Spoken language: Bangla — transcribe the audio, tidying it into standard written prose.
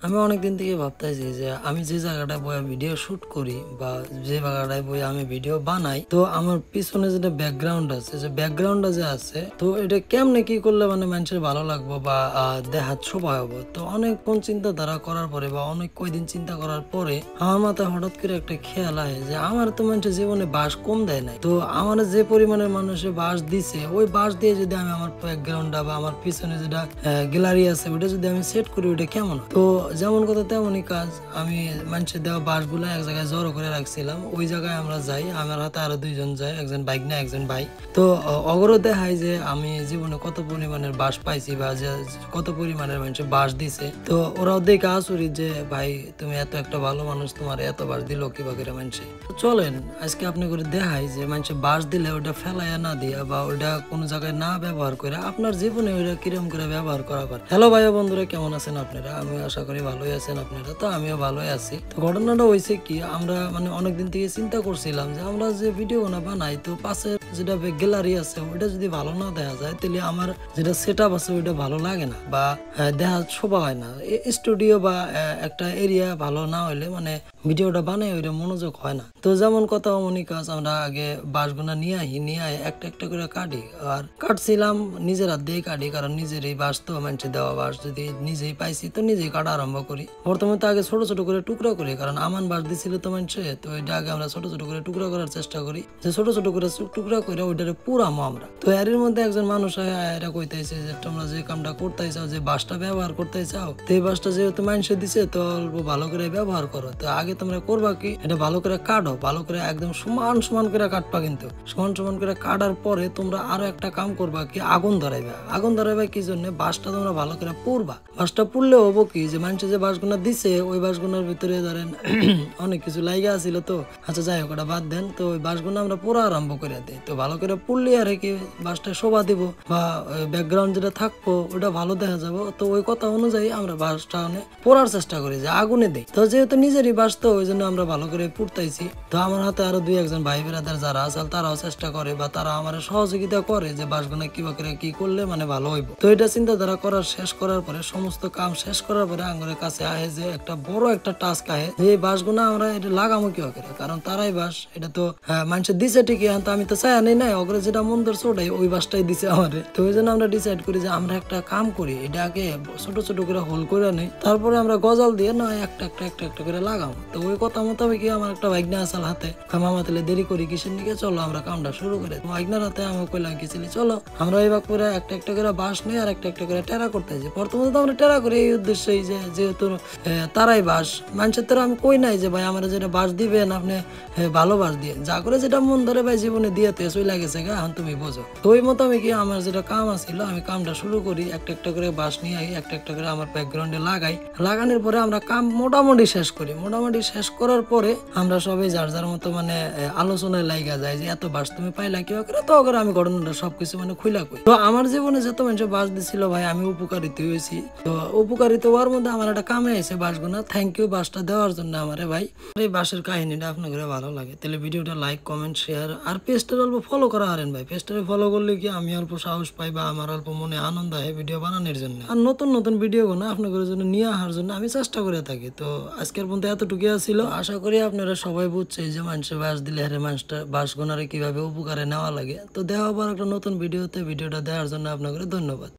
আমি অনেকদিন থেকে ভাবতেছি যে আমি যে জায়গাটায় বয়ে ভিডিও শুট করি বা যে জায়গাটায় বয়ে আমি ভিডিও বানাই, তো আমার পিছনে যেটা ব্যাকগ্রাউন্ড আছে, যে ব্যাকগ্রাউন্ডটা যে আছে, তো এটা কেমনে কি করলে মানে মানুষের ভালো লাগবো বা দেখাত শোভা হবো। তো অনেকক্ষণ চিন্তাধারা করার পরে বা অনেক কয়দিন চিন্তা করার পরে আমার মাথায় হঠাৎ করে একটা খেয়াল আয় যে আমার তো মানুষের জীবনে বাস কম দেয় নাই। তো আমার যে পরিমাণের মানুষের বাস দিছে, ওই বাস দিয়ে যদি আমি আমার ব্যাকগ্রাউন্ডটা বা আমার পিছনে যেটা গ্যালারি আছে ওটা যদি আমি সেট করি, ওটা কেমন হয়? তো যেমন কথা তেমনই কাজ। আমি মানুষের দেওয়া বাসগুলো এক জায়গায় জড়ো করে রাখছিলাম, ওই জায়গায় আমরা যাই, আমার হাতে আরো দুইজন যায়, একজন বাইক না একজন ভাই। তো অগরও দেখায় যে আমি জীবনে কত পরিমাণের বাস পাইছি বা যে কত পরিমাণের মানুষের বাস দিছে। তো ওরাও দেখে আসুরি যে ভাই তুমি এত একটা ভালো মানুষ, তোমার এত বাস দিল কিবা করে মানুষে। তো চলেন আজকে আপনি করে দেখাই যে মানুষের বাস দিলে ওটা ফেলাইয়া না দিয়া বা ওটা কোনো জায়গায় না ব্যবহার করে আপনার জীবনে ওইটা কিরম করে ব্যবহার করা পারে। হ্যালো ভাই বন্ধুরা, কেমন আছেন আপনারা? আমি আশা করি ভালোই আছেন আপনারা। তো আমিও ভালোই আছি। তো ঘটনাটা হয়েছে কি, আমরা মানে অনেকদিন থেকে চিন্তা করছিলাম যে আমরা যে ভিডিও না বানাই, তো পাশে যেটা গ্যালারি আছে ওইটা যদি ভালো না দেখা যায়, তাহলে আমার যেটা সেট আপ আছে ওইটা ভালো লাগে না বা দেখা শোভা হয় না। স্টুডিও বা একটা এরিয়া ভালো না হইলে মানে ভিডিওটা বানাই ওইটা মনোযোগ হয় না। তো যেমন কথা অমনি কাজ, আমরা আগে বাঁশগুনা নিয়ে আই একটা একটা করে কাটি। আর কাটছিলাম নিজের হাত দিয়ে কাটি, কারণ নিজের এই বাঁশ তো মানুষের দেওয়া বাঁশ যদি নিজেই পাইছি তো নিজেই কাটা আরম্ভ করি। প্রথমে তো আগে ছোট ছোট করে টুকরা করি, কারণ আমান বাঁশ দিছিল তো মানুষে, তো ওইটা আগে আমরা ছোট ছোট করে টুকরা করার চেষ্টা করি, যে ছোট ছোট করে টুকরা করে ওইটারে পুরামো আমরা। তো এর মধ্যে একজন মানুষ এরা কইতেছে যে তোমরা যে কামটা করতে চাও, যে বাঁশটা ব্যবহার করতে চাও, তো এই বাঁশটা যেহেতু মানুষে দিছে তো অল্প ভালো করে ব্যবহার করো। তো আগে তোমরা করবা কি, এটা ভালো করে কাটো, ভালো করে একদম সমান সমান করে কাটবা, কিন্তু সমান সমান করে কাটার পরে তোমরা আরো একটা কাম করবা কি, আগুন ধরাইবা। আগুন ধরাইবা কি জন্য, বাঁশটা তোমরা ভালো করে পুড়বা। বাঁশটা পুড়লে হবো কি, যে মানুষে যে বাঁশগুনা দিছে ওই বাঁশগুনার ভিতরে ধরেন অনেক কিছু লাইগা আছিল, তো আচ্ছা যাই হোক ওটা বাদ দেন। তো ওই বাঁশগুনা আমরা পুরো আরম্ভ করে দিই। তো ভালো করে পুড়লে আর কি বাঁশটা শোভা দিব বা ব্যাকগ্রাউন্ড যেটা থাকবো ওটা ভালো দেখা যাবো। তো ওই কথা অনুযায়ী আমরা বাঁশটা পোড়ার চেষ্টা করি, যে আগুনে দেই। তো যেহেতু নিজেরই বাঁশ, তো ওই জন্য আমরা ভালো করে পুড়তাইছি। তো আমার হাতে আরো দুই একজন ভাই বেড়াদার যারা আছে তারাও চেষ্টা করে বা তারা আমার সহযোগিতা করে যে বাঁশগুনা কিবা করে কি করলে মানে ভালো হইব। তো এটা চিন্তাধারা করার শেষ করার পরে, সমস্ত কাম শেষ করার পরে আঙ্গুরের কাছে আহে যে একটা বড় একটা টাস্ক আহে, যে এই বাঁশগুনা আমরা এটা লাগামো কিবা করে, কারণ তারাই বাঁশ এটা তো মানুষের দিছে ঠিকই, তো আমি তো চাই নেই নাই অগ্রে যেটা মন ধর ওটাই ওই বাঁশটাই দিছে আমারে। তো ওই জন্য আমরা ডিসাইড করি যে আমরা একটা কাম করি, এটা আগে ছোট ছোট করে হোল করে নেই, তারপরে আমরা গজাল দিয়ে না একটা একটা একটা একটা করে লাগাবো। তো ওই কথা মোতাবেক আমার একটা ভাইগনা আসাল হাতে, মামা তাহলে দেরি করি কিসের নিকে, চলো আমরা কামটা শুরু করে। ভাইগনার হাতে আমি কইলাম কি ছিলি, চলো আমরা এই ভাগ করে একটা একটা করে বাঁশ নিয়ে আর একটা একটা করে টেরা করতেছি। প্রথমত তো আমরা টেরা করি এই উদ্দেশ্যেই যে যেহেতু তারাই বাঁশ মানুষের, তো আমি কই নাই যে ভাই আমার যেটা বাঁশ দিবেন আপনি ভালো বাঁশ দিয়ে, যা করে যেটা মন ধরে ভাই জীবনে দিয়ে চই লাগেছে গা, এখন তুমি বোঝো। তো ওই মোতাবেক আমার যেটা কাম আছিল আমি কামটা শুরু করি, একটা একটা করে বাঁশ নিয়ে একটা একটা করে আমার ব্যাকগ্রাউন্ডে লাগাই। লাগানোর পরে আমরা কাম মোটামুটি শেষ করি। মোটামুটি শেষ করার পরে আমরা সবাই যার যার মতো মানে আলোচনায় লাইগা যায় যে এত বাস তুমি পাইলা কিবা করে। তো ওকে আমি ঘটনাটা সবকিছু মানে খুইলা কই। তো আমার জীবনে যত মানুষ বাস দিছিল ভাই, আমি উপকারিত হয়েছি। তো উপকারিত হওয়ার মধ্যে আমার একটা কামে আছে বাসগুনা। থ্যাংক ইউ বাসটা দেওয়ার জন্য আমারে ভাই। এই বাসের কাহিনীটা আপনাদের ভালো লাগে তাহলে ভিডিওটা লাইক কমেন্ট শেয়ার আর পেজটা অল্প ফলো করা হারেন ভাই। পেজটা ফলো করলে কি আমি অল্প সাহস পাই বা আমার অল্প মনে আনন্দ হয় ভিডিও বানানোর জন্য। আর নতুন নতুন ভিডিও গুলো আপনাদের জন্য নিয়ে আসার জন্য আমি চেষ্টা করে থাকি। তো আজকের পর্যন্ত এতটুকু ছিল। আশা করি আপনারা সবাই বুঝছে যে মানুষের বাস দিলে হারে মানুষটা বাস গোনারে কিভাবে উপকারে নেওয়া লাগে। তো দেখা আবার একটা নতুন ভিডিওতে। ভিডিওটা দেওয়ার জন্য আপনাদের ধন্যবাদ।